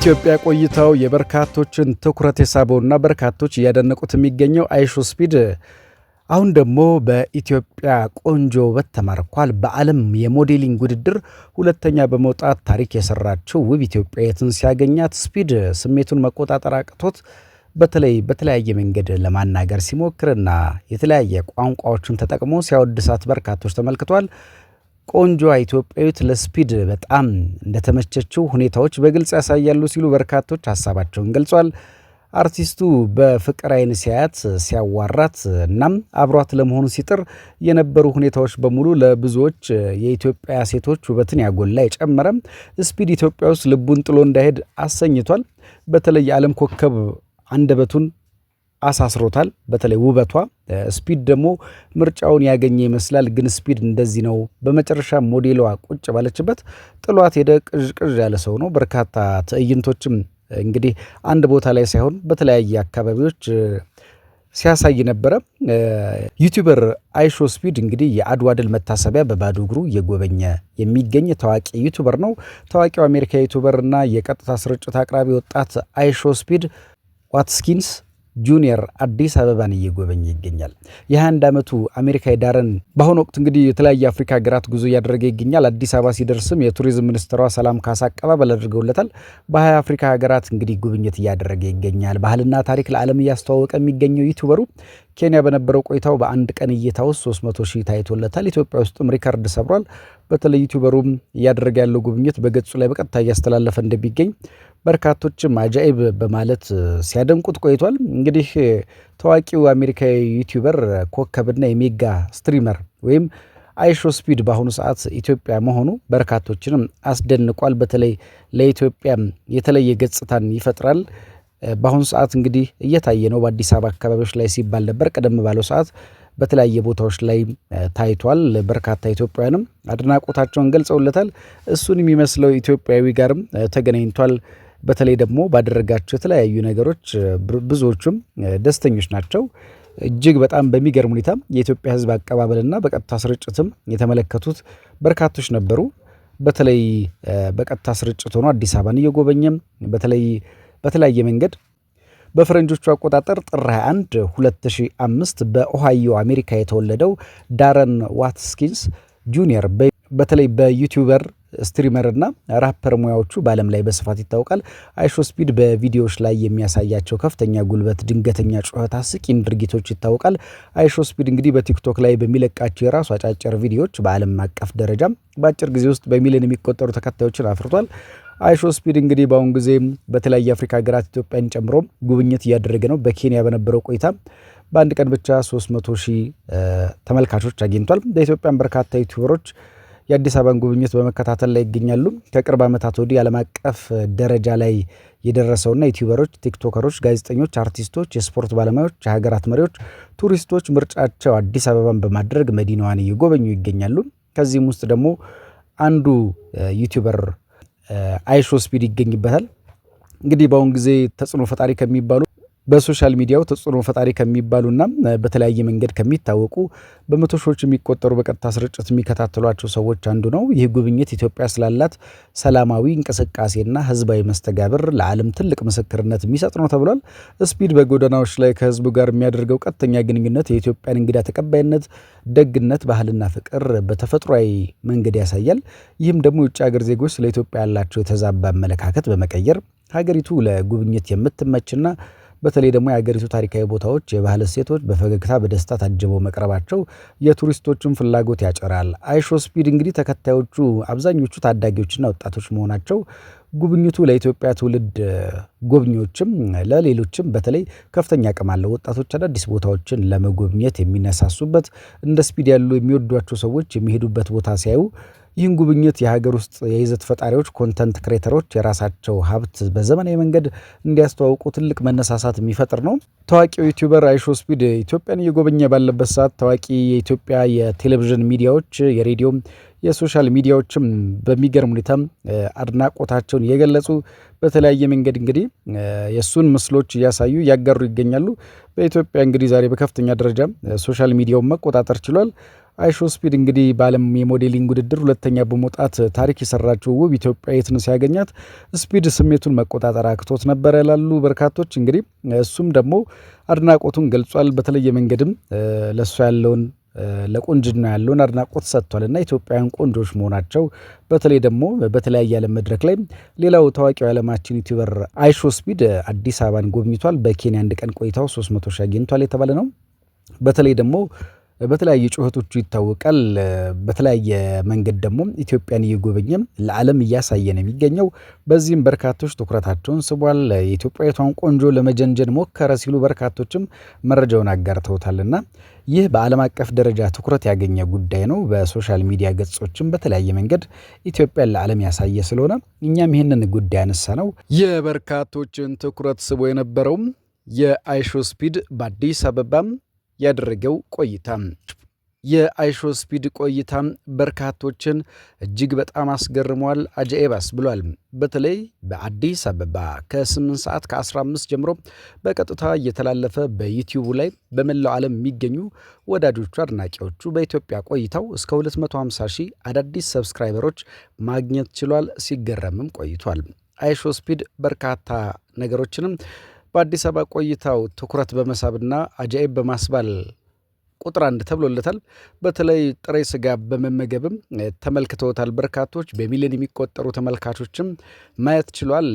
በኢትዮጵያ ቆይታው የበርካቶችን ትኩረት የሳበውና በርካቶች እያደነቁት የሚገኘው አይሾስፒድ አሁን ደግሞ በኢትዮጵያ ቆንጆ ውበት ተማርኳል። በዓለም የሞዴሊንግ ውድድር ሁለተኛ በመውጣት ታሪክ የሰራችው ውብ ኢትዮጵያዊትን ሲያገኛት ስፒድ ስሜቱን መቆጣጠር አቅቶት በተለያየ መንገድ ለማናገር ሲሞክርና የተለያየ ቋንቋዎችን ተጠቅሞ ሲያወድሳት በርካቶች ተመልክቷል። ቆንጆ ኢትዮጵያዊት ለስፒድ በጣም እንደተመቸችው ሁኔታዎች በግልጽ ያሳያሉ ሲሉ በርካቶች ሐሳባቸውን ገልጿል። አርቲስቱ በፍቅር አይን ሲያያት ሲያዋራት እናም አብሯት ለመሆኑ ሲጥር የነበሩ ሁኔታዎች በሙሉ ለብዙዎች የኢትዮጵያ ሴቶች ውበትን ያጎላ የጨመረ ስፒድ ኢትዮጵያ ውስጥ ልቡን ጥሎ እንዳይሄድ አሰኝቷል። በተለይ የዓለም ኮከብ አንደበቱን አሳስሮታል። በተለይ ውበቷ ስፒድ ደግሞ ምርጫውን ያገኘ ይመስላል። ግን ስፒድ እንደዚህ ነው። በመጨረሻ ሞዴሏ ቁጭ ባለችበት ጥሏት ሄደ። ቅዥቅዥ ያለ ሰው ነው። በርካታ ትዕይንቶችም እንግዲህ አንድ ቦታ ላይ ሳይሆን በተለያየ አካባቢዎች ሲያሳይ ነበረ። ዩቲዩበር አይሾስፒድ እንግዲህ የአድዋ ድል መታሰቢያ በባዶ እግሩ እየጎበኘ የሚገኝ ታዋቂ ዩቲዩበር ነው። ታዋቂው አሜሪካ ዩቲዩበር እና የቀጥታ ስርጭት አቅራቢ ወጣት አይሾስፒድ ዋትኪንስ ጁኒየር አዲስ አበባን እየጎበኘ ይገኛል። የ21 ዓመቱ አሜሪካዊ ዳረን በአሁኑ ወቅት እንግዲህ የተለያየ አፍሪካ ሀገራት ጉዞ እያደረገ ይገኛል። አዲስ አበባ ሲደርስም የቱሪዝም ሚኒስትሯ ሰላም ካሳ አቀባበል አድርገውለታል። በ20 አፍሪካ ሀገራት እንግዲህ ጉብኝት እያደረገ ይገኛል። ባህልና ታሪክ ለዓለም እያስተዋወቀ የሚገኘው ዩቲዩበሩ ኬንያ በነበረው ቆይታው በአንድ ቀን እይታ ውስጥ 300,000 ታይቶለታል። ኢትዮጵያ ውስጥም ሪካርድ ሰብሯል። በተለይ ዩቲዩበሩም እያደረገ ያለው ጉብኝት በገጹ ላይ በቀጥታ እያስተላለፈ እንደሚገኝ በርካቶችም አጃኢብ በማለት ሲያደንቁት ቆይቷል። እንግዲህ ታዋቂው አሜሪካዊ ዩቲዩበር ኮከብና የሜጋ ስትሪመር ወይም አይሾስፒድ በአሁኑ ሰዓት ኢትዮጵያ መሆኑ በርካቶችንም አስደንቋል። በተለይ ለኢትዮጵያ የተለየ ገጽታን ይፈጥራል። በአሁኑ ሰዓት እንግዲህ እየታየ ነው። በአዲስ አበባ አካባቢዎች ላይ ሲባል ነበር። ቀደም ባለው ሰዓት በተለያየ ቦታዎች ላይ ታይቷል። በርካታ ኢትዮጵያውያንም አድናቆታቸውን ገልጸውለታል። እሱን የሚመስለው ኢትዮጵያዊ ጋርም ተገናኝቷል። በተለይ ደግሞ ባደረጋቸው የተለያዩ ነገሮች ብዙዎቹም ደስተኞች ናቸው። እጅግ በጣም በሚገርም ሁኔታ የኢትዮጵያ ሕዝብ አቀባበልና በቀጥታ ስርጭትም የተመለከቱት በርካቶች ነበሩ። በተለይ በቀጥታ ስርጭት ሆኖ አዲስ አበባን እየጎበኘም በተለያየ መንገድ በፈረንጆቹ አቆጣጠር ጥር 21 2005 በኦሃዮ አሜሪካ የተወለደው ዳረን ዋትኪንስ ጁኒየር በተለይ በዩቲዩበር ስትሪመር እና ራፐር ሙያዎቹ በዓለም ላይ በስፋት ይታወቃል። አይሾስፒድ በቪዲዮዎች ላይ የሚያሳያቸው ከፍተኛ ጉልበት፣ ድንገተኛ ጩኸት፣ አስቂኝ ድርጊቶች ይታወቃል። አይሾስፒድ እንግዲህ በቲክቶክ ላይ በሚለቃቸው የራሱ አጫጭር ቪዲዮዎች በዓለም አቀፍ ደረጃም በአጭር ጊዜ ውስጥ በሚሊዮን የሚቆጠሩ ተከታዮችን አፍርቷል። አይሾስፒድ እንግዲህ በአሁኑ ጊዜ በተለያየ አፍሪካ ሀገራት ኢትዮጵያን ጨምሮ ጉብኝት እያደረገ ነው። በኬንያ በነበረው ቆይታ በአንድ ቀን ብቻ 300,000 ተመልካቾች አግኝቷል። በኢትዮጵያም በርካታ ዩቲዩበሮች የአዲስ አበባን ጉብኝት በመከታተል ላይ ይገኛሉ። ከቅርብ ዓመታት ወዲህ ዓለም አቀፍ ደረጃ ላይ የደረሰውና ዩቲዩበሮች፣ ቲክቶከሮች፣ ጋዜጠኞች፣ አርቲስቶች፣ የስፖርት ባለሙያዎች፣ የሀገራት መሪዎች፣ ቱሪስቶች ምርጫቸው አዲስ አበባን በማድረግ መዲናዋን እየጎበኙ ይገኛሉ። ከዚህም ውስጥ ደግሞ አንዱ ዩቲዩበር አይሾስፒድ ይገኝበታል። እንግዲህ በአሁኑ ጊዜ ተጽዕኖ ፈጣሪ ከሚባሉ በሶሻል ሚዲያው ተጽዕኖ ፈጣሪ ከሚባሉና በተለያየ መንገድ ከሚታወቁ በመቶ ሺዎች የሚቆጠሩ በቀጥታ ስርጭት የሚከታተሏቸው ሰዎች አንዱ ነው። ይህ ጉብኝት ኢትዮጵያ ስላላት ሰላማዊ እንቅስቃሴና ህዝባዊ መስተጋብር ለዓለም ትልቅ ምስክርነት የሚሰጥ ነው ተብሏል። ስፒድ በጎዳናዎች ላይ ከህዝቡ ጋር የሚያደርገው ቀጥተኛ ግንኙነት የኢትዮጵያን እንግዳ ተቀባይነት፣ ደግነት፣ ባህልና ፍቅር በተፈጥሯዊ መንገድ ያሳያል። ይህም ደግሞ የውጭ ሀገር ዜጎች ስለ ኢትዮጵያ ያላቸው የተዛባ አመለካከት በመቀየር ሀገሪቱ ለጉብኝት የምትመችና በተለይ ደግሞ የሀገሪቱ ታሪካዊ ቦታዎች፣ የባህል እሴቶች በፈገግታ በደስታ ታጅበው መቅረባቸው የቱሪስቶችን ፍላጎት ያጭራል። አይሾስፒድ እንግዲህ ተከታዮቹ አብዛኞቹ ታዳጊዎችና ወጣቶች መሆናቸው ጉብኝቱ ለኢትዮጵያ ትውልድ ጎብኚዎችም ለሌሎችም በተለይ ከፍተኛ አቅም አለው። ወጣቶች አዳዲስ ቦታዎችን ለመጎብኘት የሚነሳሱበት፣ እንደ ስፒድ ያሉ የሚወዷቸው ሰዎች የሚሄዱበት ቦታ ሲያዩ ይህን ጉብኝት የሀገር ውስጥ የይዘት ፈጣሪዎች ኮንተንት ክሬተሮች የራሳቸው ሀብት በዘመናዊ መንገድ እንዲያስተዋውቁ ትልቅ መነሳሳት የሚፈጥር ነው። ታዋቂው ዩቲዩበር አይሾስፒድ ኢትዮጵያን እየጎበኘ ባለበት ሰዓት ታዋቂ የኢትዮጵያ የቴሌቪዥን ሚዲያዎች፣ የሬዲዮም የሶሻል ሚዲያዎችም በሚገርም ሁኔታ አድናቆታቸውን እየገለጹ በተለያየ መንገድ እንግዲህ የሱን ምስሎች እያሳዩ ያጋሩ ይገኛሉ። በኢትዮጵያ እንግዲህ ዛሬ በከፍተኛ ደረጃ ሶሻል ሚዲያውን መቆጣጠር ችሏል። አይሾ ስፒድ እንግዲህ በዓለም የሞዴሊንግ ውድድር ሁለተኛ በመውጣት ታሪክ የሰራችው ውብ ኢትዮጵያዊትን ሲያገኛት ስፒድ ስሜቱን መቆጣጠር አቅቶት ነበር ያላሉ በርካቶች። እንግዲህ እሱም ደግሞ አድናቆቱን ገልጿል። በተለየ መንገድም ለእሷ ያለውን ለቆንጅና ያለውን አድናቆት ሰጥቷልና ኢትዮጵያውያን ቆንጆች መሆናቸው በተለይ ደግሞ በተለያየ ዓለም መድረክ ላይ ሌላው ታዋቂው የዓለማችን ዩቲዩበር አይሾ ስፒድ አዲስ አበባን ጎብኝቷል። በኬንያ አንድ ቀን ቆይታው 300 ሺህ አግኝቷል የተባለ ነው። በተለይ ደግሞ በተለያየ ጩኸቶቹ ይታወቃል። በተለያየ መንገድ ደግሞ ኢትዮጵያን እየጎበኘ ለዓለም እያሳየ ነው የሚገኘው። በዚህም በርካቶች ትኩረታቸውን ስቧል። የኢትዮጵያዊቷን ቆንጆ ለመጀንጀን ሞከረ ሲሉ በርካቶችም መረጃውን አጋርተውታልና ይህ በዓለም አቀፍ ደረጃ ትኩረት ያገኘ ጉዳይ ነው። በሶሻል ሚዲያ ገጾችም በተለያየ መንገድ ኢትዮጵያን ለዓለም ያሳየ ስለሆነ እኛም ይህንን ጉዳይ ያነሳ ነው። የበርካቶችን ትኩረት ስቦ የነበረውም የአይሾ ስፒድ በአዲስ አበባም ያደረገው ቆይታ የአይሾ ስፒድ ቆይታ በርካቶችን እጅግ በጣም አስገርሟል፣ አጃኤባስ ብሏል። በተለይ በአዲስ አበባ ከ8 ሰዓት ከ15 ጀምሮ በቀጥታ እየተላለፈ በዩቲዩብ ላይ በመላው ዓለም የሚገኙ ወዳጆቹ አድናቂዎቹ በኢትዮጵያ ቆይታው እስከ 250 ሺህ አዳዲስ ሰብስክራይበሮች ማግኘት ችሏል። ሲገረምም ቆይቷል። አይሾ ስፒድ በርካታ ነገሮችንም በአዲስ አበባ ቆይታው ትኩረት በመሳብና አጃኤብ በማስባል ቁጥር 1 ተብሎለታል። በተለይ ጥሬ ስጋ በመመገብም ተመልክተውታል። በርካቶች በሚሊዮን የሚቆጠሩ ተመልካቾችም ማየት ችሏል።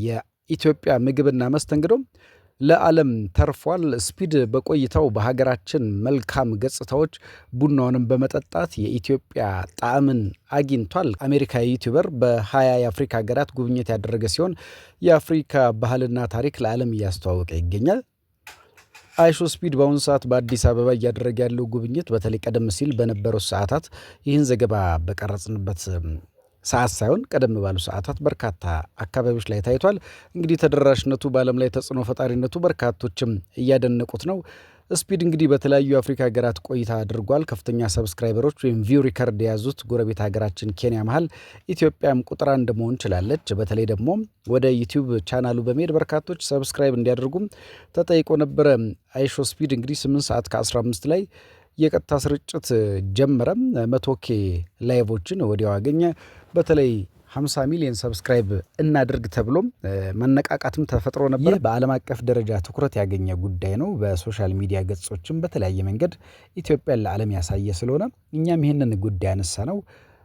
የኢትዮጵያ ምግብና መስተንግዶ ለዓለም ተርፏል። ስፒድ በቆይታው በሀገራችን መልካም ገጽታዎች ቡናውንም በመጠጣት የኢትዮጵያ ጣዕምን አግኝቷል። አሜሪካዊ ዩቲዩበር በ20 የአፍሪካ ሀገራት ጉብኝት ያደረገ ሲሆን የአፍሪካ ባህልና ታሪክ ለዓለም እያስተዋወቀ ይገኛል። አይሾ ስፒድ በአሁኑ ሰዓት በአዲስ አበባ እያደረገ ያለው ጉብኝት በተለይ ቀደም ሲል በነበሩት ሰዓታት ይህን ዘገባ በቀረጽንበት ሰዓት ሳይሆን ቀደም ባሉ ሰዓታት በርካታ አካባቢዎች ላይ ታይቷል። እንግዲህ ተደራሽነቱ በዓለም ላይ ተጽዕኖ ፈጣሪነቱ በርካቶችም እያደነቁት ነው። ስፒድ እንግዲህ በተለያዩ የአፍሪካ ሀገራት ቆይታ አድርጓል። ከፍተኛ ሰብስክራይበሮች ወይም ቪው ሪከርድ የያዙት ጎረቤት ሀገራችን ኬንያ መሀል ኢትዮጵያም ቁጥር 1 መሆን ችላለች። በተለይ ደግሞ ወደ ዩቲዩብ ቻናሉ በመሄድ በርካቶች ሰብስክራይብ እንዲያደርጉም ተጠይቆ ነበረ። አይሾ ስፒድ እንግዲህ 8 ሰዓት ከ15 ላይ የቀጥታ ስርጭት ጀመረም። 100K ላይቮችን ወዲያው አገኘ። በተለይ 50 ሚሊዮን ሰብስክራይብ እናድርግ ተብሎም መነቃቃትም ተፈጥሮ ነበር። ይህ በዓለም አቀፍ ደረጃ ትኩረት ያገኘ ጉዳይ ነው። በሶሻል ሚዲያ ገጾችም በተለያየ መንገድ ኢትዮጵያን ለዓለም ያሳየ ስለሆነ እኛም ይህንን ጉዳይ ያነሳ ነው።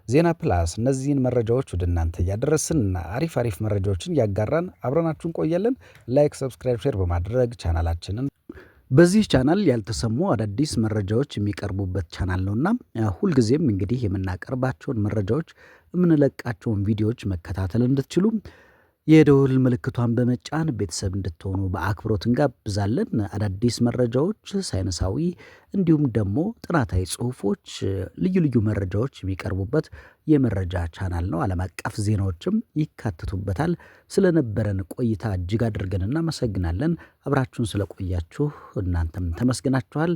ዜና ፕላስ እነዚህን መረጃዎች ወደ እናንተ እያደረስን አሪፍ መረጃዎችን እያጋራን አብረናችሁ እንቆያለን። ላይክ፣ ሰብስክራይብ፣ ሼር በማድረግ ቻናላችንን በዚህ ቻናል ያልተሰሙ አዳዲስ መረጃዎች የሚቀርቡበት ቻናል ነውና ሁልጊዜም እንግዲህ የምናቀርባቸውን መረጃዎች የምንለቃቸውን ቪዲዮዎች መከታተል እንድትችሉ የደወል ምልክቷን በመጫን ቤተሰብ እንድትሆኑ በአክብሮት እንጋብዛለን። አዳዲስ መረጃዎች፣ ሳይንሳዊ እንዲሁም ደግሞ ጥናታዊ ጽሁፎች፣ ልዩ መረጃዎች የሚቀርቡበት የመረጃ ቻናል ነው። ዓለም አቀፍ ዜናዎችም ይካተቱበታል። ስለነበረን ቆይታ እጅግ አድርገን እናመሰግናለን። አብራችሁን ስለቆያችሁ እናንተም ተመስግናችኋል።